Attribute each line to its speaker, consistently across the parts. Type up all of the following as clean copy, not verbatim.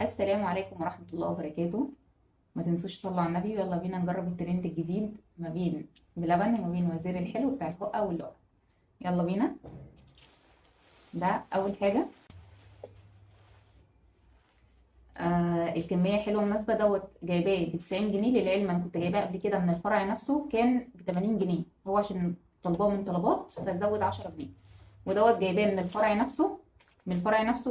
Speaker 1: السلام عليكم ورحمة الله وبركاته. ما تنسوش تصلوا على النبي، ويلا بينا نجرب الترند الجديد ما بين بلبن وما بين وزير الحلو بتاع الهقة واللقة. يلا بينا. ده أول حاجة. الكمية حلوة مناسبة. دوت جايباه ب90 جنيه، للعلم أنا كنت جايباه قبل كده من الفرع نفسه كان ب80 جنيه، هو عشان طلباه من طلبات فزود 10 جنيه. ودوت جايباه من الفرع نفسه،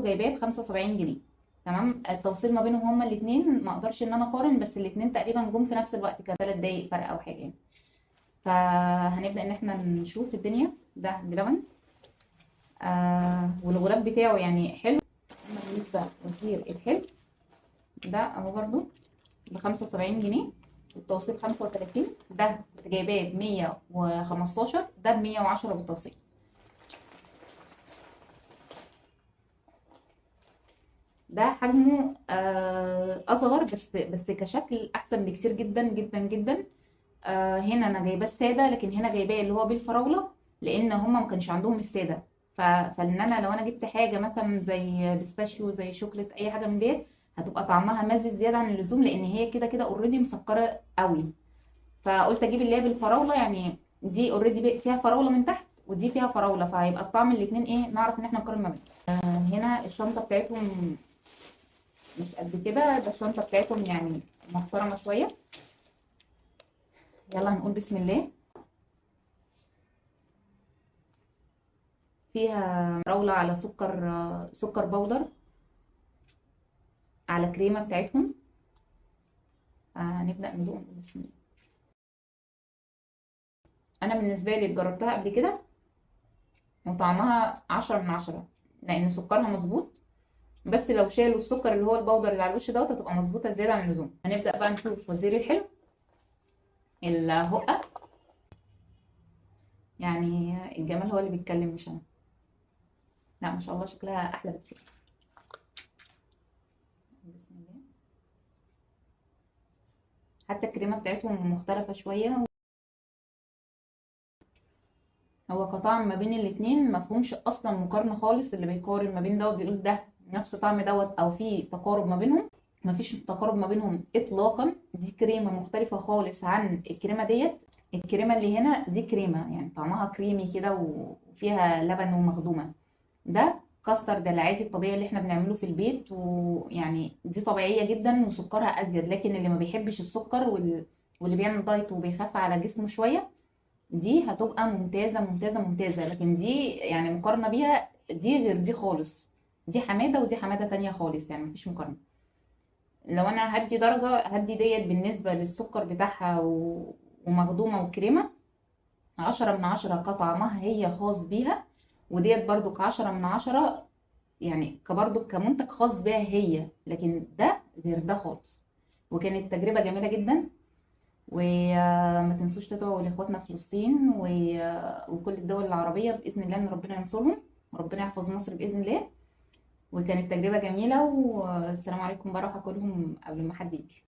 Speaker 1: جايباه ب75 جنيه. تمام. التوصيل ما بينهم هما الاتنين ما اقدرش ان انا اقارن، بس الاتنين تقريبا جم في نفس الوقت، كان 3 دقايق فرق او حاجه يعني. فهنبدا ان احنا نشوف الدنيا. ده بلبن. والغلاف بتاعه يعني حلو. اما بالنسبه لوزير الحلو، ده اهو برضو ب75 جنيه، والتوصيل 35. ده كنت جايباه ب115، ده ب110 بالتوصيل. ده حجمه اصغر، بس كشكل احسن بكتير جدا جدا جدا. هنا انا جايباه الساده، لكن هنا جايباه اللي هو بالفراوله، لان هما ما كانش عندهم الساده. فان انا لو انا جبت حاجه مثلا زي بيستاشيو، زي شوكليت، اي حاجه من ديت، هتبقى طعمها مزز زياده عن اللزوم، لان هي كده كده اوريدي مسكره قوي. فقلت اجيب اللي هي بالفراوله، يعني دي اوريدي فيها فراوله من تحت، ودي فيها فراوله، فهيبقى الطعم الاتنين ايه، نعرف ان احنا نقارن ما بينهم. هنا الشنطه بتاعتهم مش قد كده، ده الشنطة بتاعتهم يعني محترمة شوية. يلا هنقول بسم الله. فيها راولة على سكر، سكر بودر، على كريمة بتاعتهم. هنبدأ ندوق ونقول بسم الله. أنا بالنسبة لي جربتها قبل كده وطعمها 10 من 10، لأن سكرها مظبوط. بس لو شالوا السكر اللي هو البودر اللي على الوش دوت، هتبقى مظبوطة زيادة عن اللزوم. هنبدأ بقى نشوف وزير الحلو، الهقة. يعني الجمال هو اللي بيتكلم مش أنا. لا ما شاء الله شكلها أحلى بكتير. بسم الله. حتى الكريمة بتاعتهم مختلفة شوية. هو كطعم ما بين الاتنين مفهومش اصلا مقارنة خالص، اللي بيقارن ما بين دوت بيقول ده نفس طعم دوت او في تقارب ما بينهم. مفيش تقارب ما بينهم اطلاقا. دي كريمة مختلفة خالص عن الكريمة ديت. الكريمة اللي هنا دي كريمة يعني طعمها كريمي كده وفيها لبن ومخدومة. ده كاسترد العادي الطبيعي اللي احنا بنعمله في البيت، ويعني دي طبيعية جدا وسكرها ازيد، لكن اللي ما بيحبش السكر واللي بيعمل دايت وبيخاف على جسمه شوية، دي هتبقى ممتازة ممتازة ممتازة. لكن دي يعني مقارنة بيها، دي غير دي خالص. دي حمادة ودي حمادة تانية خالص، يعني مفيش مقارنة. لو انا هدي درجة، هدي ديت بالنسبة للسكر بتاعها ومخدومة وكريمة 10 من 10 كطعمها هي خاص بيها. وديت برضو ك10 من 10، يعني كبرضو كمنتج خاص بيها هي، لكن ده غير ده خالص. وكانت تجربة جميلة جدا. وما تنسوش تدعوا لاخواتنا في فلسطين وكل الدول العربية بإذن الله، ان ربنا ينصرهم وربنا يحفظ مصر بإذن الله. وكانت تجربة جميلة، والسلام عليكم بقى، اروح اكلهم قبل ما حد يجي.